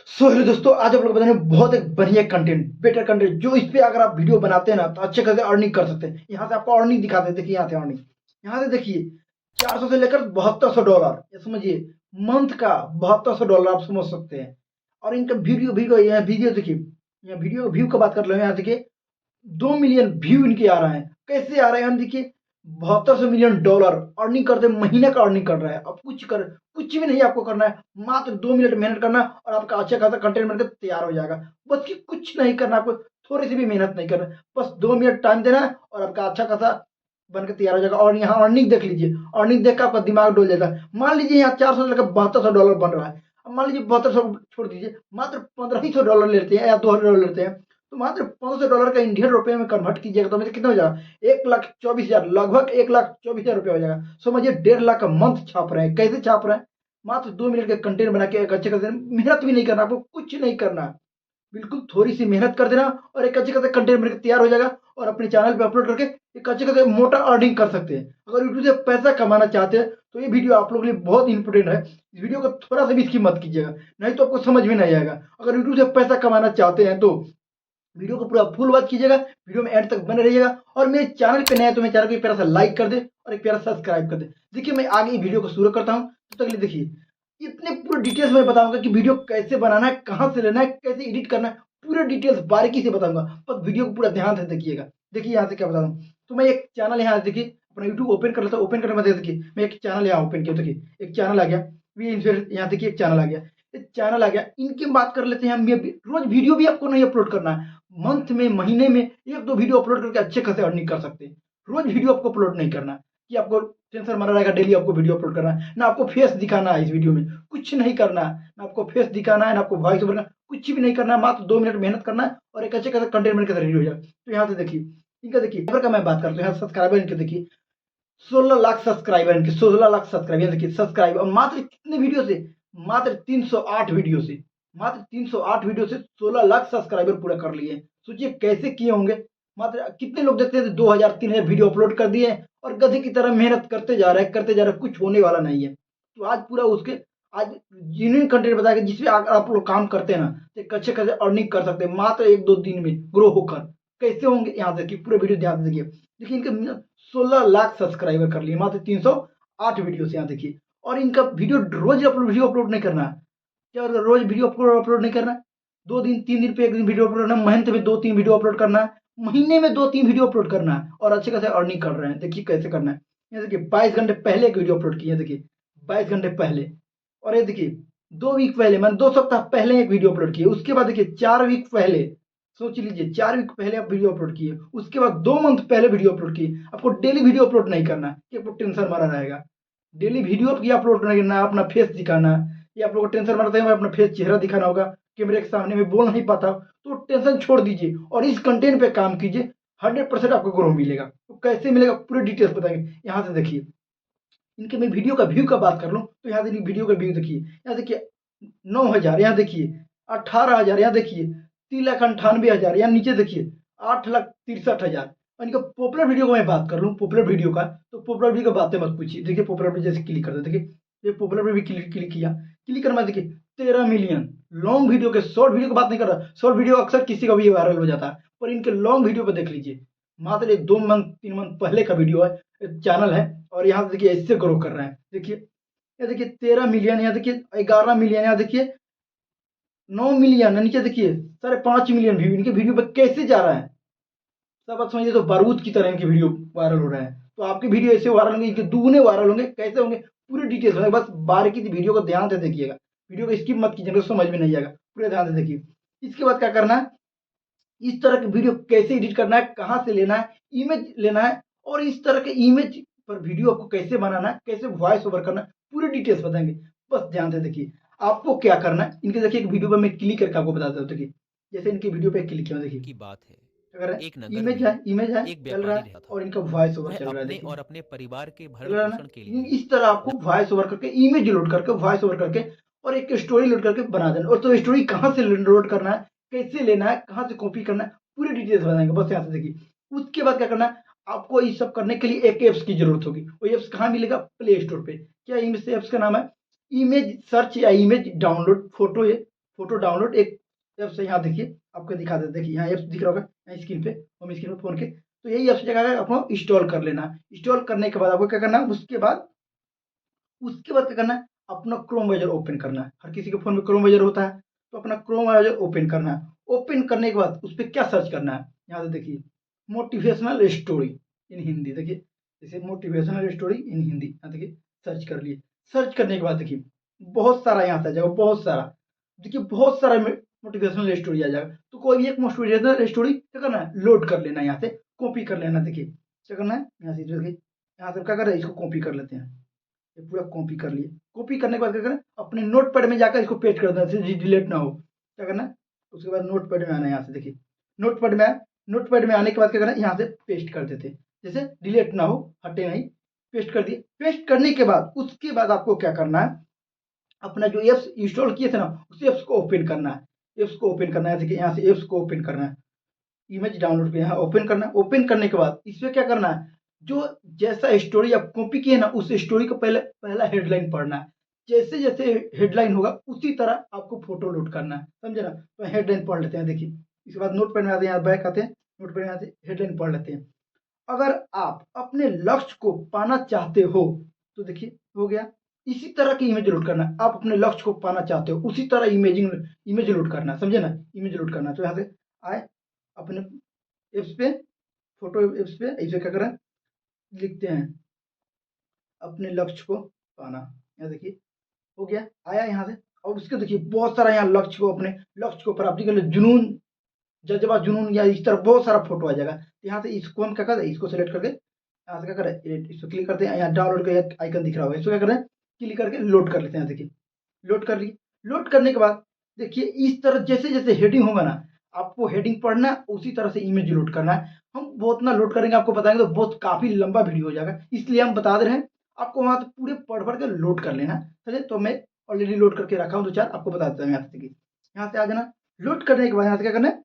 Hello दोस्तों, आज आप लोग बताने बहुत एक बढ़िया कंटेंट, बेटर कंटेंट जो इस पे अगर आप वीडियो बनाते हैं ना तो अच्छे खासे अर्निंग कर सकते हैं। यहाँ से आपको अर्निंग दिखाते हैं। देखिए यहाँ से अर्निंग, यहाँ से देखिए 400 से लेकर $72, ये समझिए मंथ का $72 आप समझ सकते हैं। और इनका वीडियो वीडियो यहाँ वीडियो देखिए, यहाँ वीडियो व्यू का बात कर लो। यहाँ देखिए 2 मिलियन व्यू इनके आ रहे हैं। कैसे आ रहे हैं? हम देखिए $72 मिलियन अर्निंग करते, महीने का अर्निंग कर रहा है। अब कुछ भी नहीं आपको करना है, मात्र 2 मिनट मेहनत करना है और आपका अच्छा खासा कंटेंट बनकर तैयार हो जाएगा। बस कि कुछ नहीं करना, आपको थोड़ी सी भी मेहनत नहीं करना, बस 2 मिनट टाइम देना है और आपका अच्छा खासा बनकर तैयार हो जाएगा। और यहाँ अर्निंग देख लीजिए, अर्निंग देख कर आपका दिमाग डोल जाता है। मान लीजिए यहाँ 400 से लेकर $7200 बन रहा है। अब मान लीजिए 7200 छोड़ दीजिए, मात्र $1500 लेते हैं या $2000 लेते हैं, तो मात्र $500 का इंडियन रुपए में कन्वर्ट कीजिएगा तो कितना हो जाएगा? 1,24,000, लगभग 1,24,000 रुपया हो जाएगा। समझिए 1.5 लाख का मंथ छाप रहे हैं। कैसे छाप रहे हैं? मात्र 2 मिनट के कंटेंट बना के एक अच्छे खासे, मेहनत भी नहीं करना, आपको कुछ नहीं करना, बिल्कुल थोड़ी सी मेहनत कर देना और एक अच्छे खासे कंटेंट बनकर तैयार हो जाएगा। और अपने चैनल पे अपलोड करके एक अच्छे खासे मोटा अर्निंग कर सकते हैं। अगर यूट्यूब से पैसा कमाना चाहते हैं तो ये वीडियो आप लोगों के लिए बहुत इंपॉर्टेंट है। इस वीडियो को थोड़ा सा भी स्किप मत कीजिएगा, नहीं तो आपको समझ में नहीं आएगा। अगर यूट्यूब से पैसा कमाना चाहते हैं तो वीडियो को पूरा फुल वॉच कीजिएगा, वीडियो में एंड तक बने रहिएगा। और मेरे चैनल पे नया है तो मेरे चैनल को एक प्यारा सा लाइक कर दे और एक प्यारा सब्सक्राइब कर दे। देखिए मैं आगे वीडियो को शुरू करता हूँ, तब तक के लिए देखिए इतने पूरे डिटेल्स में बताऊंगा कि वीडियो कैसे बनाना है, कहाँ से लेना है, कैसे एडिट करना है, पूरे डिटेल्स बारीकी से बताऊंगा। बस वीडियो को पूरा ध्यान से देखिएगा। देखिए यहाँ से क्या बता दूँ, तो मैं एक चैनल यहाँ देखिए अपना यूट्यूब ओपन कर लेता हूँ। ओपन करने में देखिए मैं एक चैनल यहाँ ओपन किया, देखिए एक चैनल आ गया। यहाँ देखिए एक चैनल आ गया, एक चैनल आ गया। इनकी बात कर लेते हैं हम। रोज वीडियो भी आपको नहीं अपलोड करना है, मंथ में महीने में 1-2 वीडियो अपलोड करके अच्छे खासे अर्निंग कर सकते हैं। रोज वीडियो आपको अपलोड नहीं करना कि आपको टेंशन मारा रहेगा डेली आपको वीडियो अपलोड करना है, ना आपको फेस दिखाना है इस वीडियो में, कुछ नहीं करना है, ना आपको फेस दिखाना है, ना आपको वॉइस ओवर, कुछ भी नहीं करना है। मात्र 2 मिनट मेहनत करना है और एक अच्छे खासे कंटेंट बनकर रेडी हो जाए। तो यहाँ से देखिए इनका, देखिए का मैं बात करता हूँ। यहाँ सब्सक्राइबर इनके देखिए 16 लाख सब्सक्राइबर, इनके 16 लाख सब्सक्राइबर। देखिए सब्सक्राइब और मात्र कितने वीडियो से? मात्र 308 वीडियो से, मात्र 308 वीडियो से 16 लाख सब्सक्राइबर पूरा कर लिए। सोचिए कैसे किए होंगे। मात्र कितने लोग देखते हैं? 2000-3000 वीडियो अपलोड कर दिए और गधे की तरह मेहनत करते जा रहे हैं, करते जा रहे हैं, कुछ होने वाला नहीं है। तो आज पूरा उसके आज जेन्युइन कंटेंट बताया जिसमें आप लोग काम करते हैं ना तो एक अच्छे खासे अर्निंग कर सकते हैं मात्र 1-2 दिन में ग्रो होकर। कैसे होंगे? यहाँ देखिए पूरे वीडियो ध्यान से देखिए। देखिए इनके 16 लाख सब्सक्राइबर कर लिए मात्र 308 वीडियो से। यहाँ देखिए, और इनका वीडियो रोज वीडियो अपलोड नहीं करना है। क्या रोज वीडियो अपलोड नहीं करना है? 2 दिन 3 दिन पे एक दिन वीडियो अपलोड करना है, मंथ में 2-3 वीडियो अपलोड करना है, महीने में 2-3 वीडियो अपलोड करना है और अच्छे खासे अर्निंग कर रहे हैं। देखिए कैसे करना है। ये देखिए 22 घंटे पहले एक वीडियो अपलोड किया, देखिए 22 घंटे पहले। और ये देखिए 2 वीक पहले, मैंने 2 सप्ताह पहले एक वीडियो अपलोड किया। उसके बाद देखिए 4 वीक पहले, सोच लीजिए 4 वीक पहले आप वीडियो अपलोड किए। उसके बाद 2 मंथ पहले वीडियो अपलोड किए। आपको डेली वीडियो अपलोड नहीं करना है कि आपको टेंशन मारा रहेगा। डेली वीडियो की अपलोड नहीं करना है, अपना फेस दिखाना है। ये आप लोगों को टेंशन मारते हैं अपना फेस चेहरा दिखाना होगा, कैमरे के सामने में बोल नहीं पाता, तो टेंशन छोड़ दीजिए और इस कंटेंट पे काम कीजिए। 100% आपको ग्रो मिलेगा। तो कैसे मिलेगा पूरे डिटेल्स बताएंगे। यहाँ से देखिए इनके, मैं वीडियो का व्यू का बात कर लूँ तो यहाँ देखिए वीडियो का व्यू देखिए। यहाँ देखिए 9,000, यहाँ देखिए 18,000, यहाँ देखिए 3,98,000, यहाँ नीचे देखिए 8,63,000। और इनका पॉपुलर वीडियो का मैं बात कर लूँ, पॉपुलर वीडियो का, तो पॉपुलर वीडियो का बातें मत पूछिए। देखिए पॉपुलर वीडियो जैसे क्लिक करते, देखिए ये पॉपुलर वीडियो क्लिक किया, क्लिक करना देखिए 13 मिलियन। लॉन्ग वीडियो के, शॉर्ट वीडियो की बात नहीं कर रहा, शॉर्ट वीडियो अक्सर किसी का भी वायरल हो जाता है, पर इनके लॉन्ग वीडियो पर देख लीजिए। मात्र एक 2 मंथ 3 मंथ पहले का वीडियो है, चैनल है, और यहाँ देखिए इससे ग्रो कर रहे हैं। देखिए ये देखिए 13 मिलियन, यहाँ देखिए 11 मिलियन, यहाँ देखिए 9 मिलियन, नीचे देखिए 5.5 मिलियन व्यू इनके वीडियो पर कैसे जा रहा है। सब बात समझिए, तो बारूद की तरह इनके वीडियो वायरल हो रहे हैं। तो आपके वीडियो ऐसे वायरल होंगे, इनके दुगने वायरल होंगे। कैसे होंगे पूरी डिटेल्स होंगे, बस बारीकी से वीडियो को ध्यान से देखिएगा। वीडियो को स्किप मत कीजिएगा, समझ में नहीं आएगा, पूरे ध्यान से देखिए। इसके बाद क्या करना है, इस तरह के वीडियो कैसे एडिट करना है, कहाँ से लेना है, इमेज लेना है, और इस तरह के इमेज पर वीडियो आपको कैसे बनाना है, कैसे वॉइस ओवर करना है, पूरे डिटेल्स बताएंगे। बस ध्यान से देखिए। आपको क्या करना है, इनके देखिए एक वीडियो पर मैं क्लिक करके आपको बता देता हूँ। देखिए जैसे इनके वीडियो पे क्लिक किया, देखिए की बात है। अगर एक नगर इमेज है, में इमेज है एक चल रहा व्यापारी है रहता था। और इनका वॉइस ओवर वह चल रहा है। अपने देखिए और अपने परिवार के चल रहा है ना। भरण-पोषण के लिए इस तरह आपको वॉइस ओवर करके, इमेज लोड करके, वॉइस ओवर करके और एक स्टोरी लोड करके बना देना। और तो स्टोरी कहाँ से लोड करना है, कैसे लेना है, कहाँ से कॉपी करना है, पूरी डिटेल्स बताएंगे। बस यहाँ से देखिए। उसके बाद क्या करना है, आपको ये सब करने के लिए एक एप्स की जरूरत होगी। वो एप्स कहाँ मिलेगा? प्ले स्टोर पे। क्या इस एप्स का नाम है? इमेज सर्च या इमेज डाउनलोड फोटो, ये फोटो डाउनलोड एक ऐप से, यहाँ देखिए आपको दिखा देते, देखिए यहाँ ऐप्स दिख रहा होगा यहाँ स्क्रीन पे, होम स्क्रीन पे फ़ोन के। तो यही ऐप्स जगह आपको इंस्टॉल कर लेना है। इंस्टॉल करने के बाद आपको क्या करना है, उसके बाद क्या करना है, अपना क्रोम ब्राउज़र ओपन करना है। हर किसी के फ़ोन में क्रोम ब्राउज़र होता है, तो अपना क्रोम ब्राउज़र ओपन करना है। ओपन करने के बाद उस पे क्या सर्च करना है, यहाँ से देखिए मोटिवेशनल स्टोरी इन हिंदी, देखिए जैसे मोटिवेशनल स्टोरी इन हिंदी, यहाँ देखिए सर्च कर लिए। सर्च करने के बाद देखिए बहुत सारा यहाँ से आ जाएगा, बहुत सारा, देखिए बहुत सारा मोटिवेशनल स्टोरी आ जाएगा। तो कोई भी एक मोटिवेशनल स्टोरी क्या करना है, लोड कर लेना है, यहाँ से कॉपी कर लेना। देखिए क्या करना है, यहाँ से देखिए, यहाँ से क्या कर रहे हैं, इसको कॉपी कर लेते हैं। ये पूरा कॉपी कर लिए। कॉपी करने के बाद क्या करें, अपने नोटपैड में जाकर इसको पेस्ट कर देना, जिससे डिलीट ना हो। क्या करना है, उसके बाद नोटपैड में आना है, यहाँ से देखिए नोटपैड में आए। नोटपैड में आने के बाद क्या करना है, यहाँ से पेस्ट कर देते हैं, जैसे डिलीट ना हो, हटे नहीं। पेस्ट कर दिए। पेस्ट करने के बाद उसके बाद आपको क्या करना है, अपना जो एप्स इंस्टॉल किए थे ना, उस एप्स को ओपन करना है। एप्स को ओपन करना है, देखिए यहाँ से एप्स को ओपन करना है, इमेज डाउनलोड पे यहाँ ओपन करना है। ओपन करने के बाद इसमें क्या करना है, जो जैसा स्टोरी आप कॉपी किए ना, उस स्टोरी को पहला हेडलाइन पढ़ना है। जैसे जैसे हेडलाइन होगा उसी तरह आपको फोटो लोड करना है, समझे ना। तो हेडलाइन पढ़ लेते हैं, देखिए इसके बाद नोटपैड में आते हैं, यहाँ बैक आते हैं, नोटपैड में यहाँ से हेडलाइन पढ़ लेते हैं। अगर आप अपने लक्ष्य को पाना चाहते हो तो देखिए हो गया, इसी तरह की इमेज लोड करना है। आप अपने लक्ष्य को पाना चाहते हो उसी तरह इमेज लोड करना है, समझे ना, इमेज लोड करना है। तो यहाँ से आए अपने एप्स पे, फोटो एप्स पे, ऐसे क्या करें, लिखते हैं अपने लक्ष्य को पाना। यहाँ देखिए हो गया, आया यहाँ से। और उसके देखिए बहुत सारा यहाँ लक्ष्य को, अपने लक्ष्य को प्राप्ति के लिए जुनून, जज्बा, जुनून, या इस तरह बहुत सारा फोटो आ जाएगा। यहाँ से इसको हम क्या करें, इसको सेलेक्ट करके यहाँ से क्या करें, इसको क्लिक करते हैं। यहाँ डाउनलोड का आइकन दिख रहा होगा, इसको क्या करें, क्लिक करके लोड कर लेते हैं। देखिए लोड कर लिए। लोड करने के बाद देखिए इस तरह जैसे जैसे हेडिंग होगा ना, आपको हेडिंग पढ़ना है, उसी तरह से इमेज लोड करना है। हम बहुत ना लोड करेंगे, आपको बताएंगे तो बहुत काफी लंबा वीडियो हो जाएगा, इसलिए हम बता दे रहे हैं। आपको वहां से पूरे पढ़ के लोड कर लेना। चलिए, तो मैं ऑलरेडी लोड करके रखा हूँ 2-4, आपको बता देता हूँ। यहाँ से देखिए, यहाँ से आ जाना। लोड करने के बाद यहाँ से क्या करना है,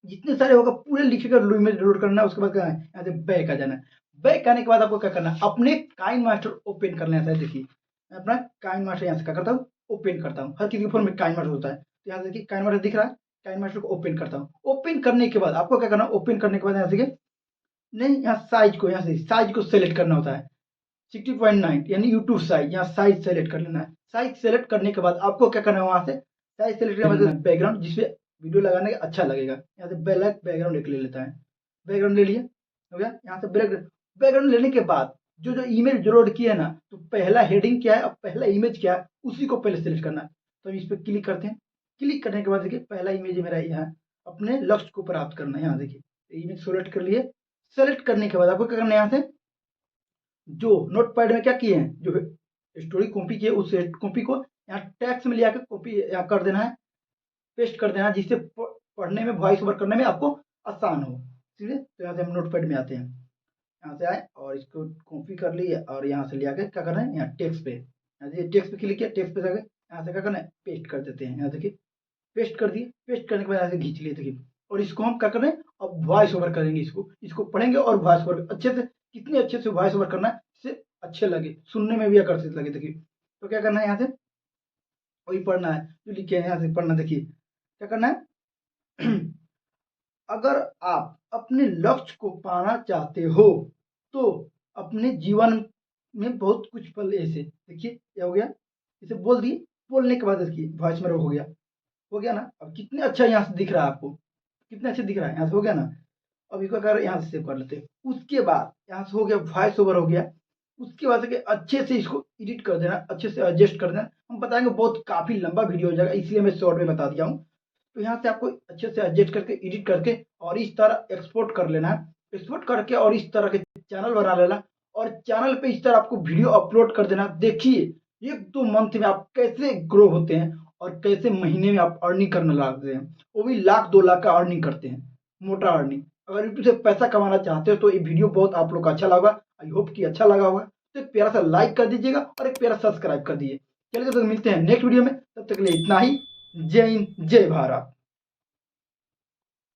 जितने सारे होगा पूरे लिखेगा, इमेज लोड करना है। उसके बाद क्या है, यहाँ से बैक आ जाना है। बैक आने के बाद आपको क्या करना है, अपने काइन मास्टर ओपन कर लेना है। देखिए मैं अपना काइन मास्टर यहाँ से क्या करता हूँ, ओपन करता हूँ। हर किसी के फोन में काइन मास्टर होता है, तो यहाँ से देखिए काइन मास्टर दिख रहा है, काइन मास्टर को ओपन करता हूँ। ओपन करने के बाद आपको क्या करना है, ओपन करने के बाद यहाँ से नहीं, यहाँ साइज को, यहाँ से साइज को सेलेक्ट करना होता है 60.9 यानी यूट्यूब साइज। यहाँ साइज सेलेक्ट कर लेना है। साइज सेलेक्ट करने के बाद आपको क्या करना है, वहां से साइज सेलेक्ट करने के बाद बैकग्राउंड, जिसपे वीडियो लगाने का अच्छा लगेगा, यहाँ से ब्लैक बैकग्राउंड एक ले लेता है। बैकग्राउंड ले लिए, हो गया। यहाँ से बैकग्राउंड लेने के बाद जो जो इमेज लोड किया है ना, तो पहला हेडिंग क्या है और पहला इमेज क्या है, उसी को पहले सेलेक्ट करना है। तो इस पर क्लिक करते हैं। क्लिक करने के बाद देखिए पहला इमेज मेरा यहाँ अपने लक्ष्य को प्राप्त करना है। यहाँ देखिए इमेज सेलेक्ट कर लिए। सेलेक्ट करने के बाद आपको क्या करना है, यहाँ से जो नोटपैड में क्या किए हैं, जो स्टोरी कॉपी किए, उस कॉपी को यहाँ टेक्स्ट में ले आकर कॉपी यहाँ कर देना है, पेस्ट कर देना, जिससे पढ़ने में, वॉइस ओवर करने में आपको आसान हो। ठीक है, तो यहाँ से हम नोटपैड में आते हैं। यहाँ से आए और इसको कॉपी कर लिए और यहाँ से ले आकर क्या करना है, यहाँ टेक्स्ट पे, यहाँ से टेक्स्ट पे क्लिक किया, टेक्स्ट पे जाकर यहाँ से क्या करना है, पेस्ट कर देते हैं। यहाँ देखिए पेस्ट कर दिए। पेस्ट करने के बाद यहाँ से खींच लिए देखिए, और इसको हम क्या कर रहे हैं, अब वॉइस ओवर करेंगे। इसको पढ़ेंगे और वॉइस ओवर अच्छे से, कितने अच्छे से वॉइस ओवर करना है, इससे अच्छे लगे, सुनने में भी आकर्षित लगे। देखिए तो क्या करना है, यहाँ से वही पढ़ना है जो लिखे हैं, यहाँ से पढ़ना। देखिए क्या करना है अगर आप अपने लक्ष्य को पाना चाहते हो तो अपने जीवन में बहुत कुछ पल ऐसे, देखिए क्या हो गया, इसे बोल दिए। बोलने के बाद देखिए वॉइस में हो गया ना। अब कितने अच्छा यहाँ से दिख रहा है आपको, कितने अच्छे दिख रहा है, यहाँ से हो गया ना। अब इसको अगर यहाँ से सेव कर लेते हैं। उसके बाद यहाँ से हो गया, वॉइस ओवर हो गया। उसके बाद से अच्छे से इसको एडिट कर देना, अच्छे से एडजस्ट कर देना। हम बताएंगे, बहुत काफी लंबा वीडियो हो जाएगा, इसलिए मैं शॉर्ट में बता दिया हूँ। तो यहाँ से आपको अच्छे से एडजस्ट करके, एडिट करके और इस तरह एक्सपोर्ट कर लेना है। एक्सपोर्ट करके और इस तरह के चैनल बना लेना, और चैनल पे इस तरह आपको वीडियो अपलोड कर देना। देखिए 1-2 मंथ में आप कैसे ग्रो होते हैं और कैसे महीने में आप अर्निंग करने लगते हैं, वो भी 1-2 लाख का अर्निंग करते हैं, मोटा अर्निंग। अगर यूट्यूब से पैसा कमाना चाहते हो तो ये वीडियो बहुत आप लोग को अच्छा लगा। आई होप कि अच्छा लगा होगा। तो एक प्यारा सा लाइक कर दीजिएगा और एक प्यारा सब्सक्राइब कर दीजिए। चलिए तो मिलते हैं नेक्स्ट वीडियो में, तब तक के लिए इतना ही। जय हिंद, जय भारत।